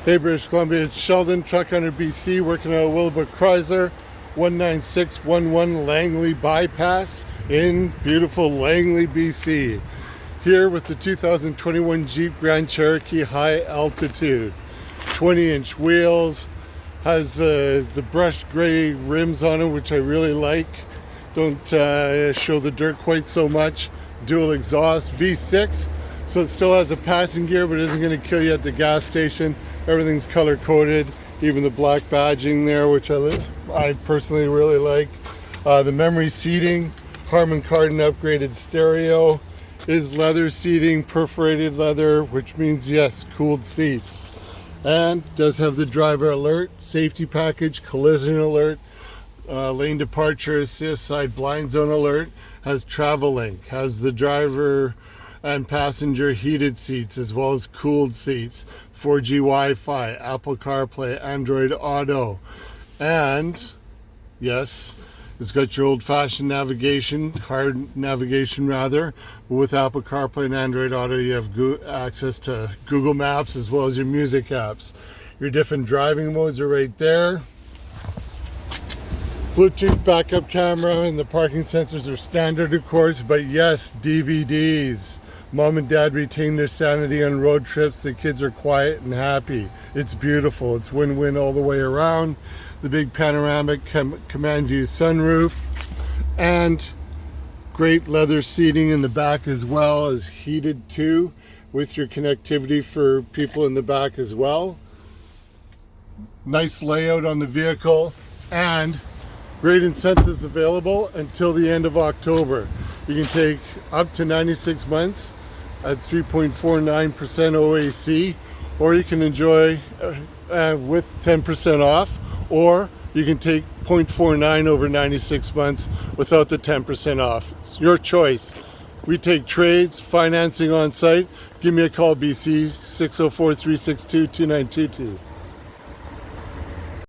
Hey British Columbia, it's Sheldon, truck hunter BC, working on a Willowbrook Chrysler 19611 Langley Bypass in beautiful Langley, BC. Here with the 2021 Jeep Grand Cherokee High Altitude. 20-inch wheels, has the brushed gray rims on it, which I really like. Don't show the dirt quite so much. Dual exhaust, V6, so it still has a passing gear, but it isn't going to kill you at the gas station. Everything's color coded, even the black badging there, which I personally really like. The memory seating, Harman Kardon upgraded stereo, is leather seating, perforated leather, which means yes, cooled seats. And does have the driver alert, safety package, collision alert, lane departure assist, side blind zone alert, has travel link, has the driver and passenger heated seats as well as cooled seats, 4G Wi-Fi, Apple CarPlay, Android Auto, and yes, it's got your old-fashioned navigation, hard navigation rather, but with Apple CarPlay and Android Auto you have access to Google Maps as well as your music apps. Your different driving modes are right there. Bluetooth backup camera, and the parking sensors are standard of course, but yes, DVDs. Mom and dad retain their sanity on road trips. The kids are quiet and happy. It's beautiful. It's win-win all the way around. The big panoramic command view sunroof, and great leather seating in the back as well, as heated too, with your connectivity for people in the back as well. Nice layout on the vehicle, and great incentives available until the end of October. You can take up to 96 months at 3.49% OAC, or you can enjoy with 10% off, or you can take 0.49 over 96 months without the 10% off. It's your choice. We take trades, financing on site. Give me a call, BC, 604-362-2922.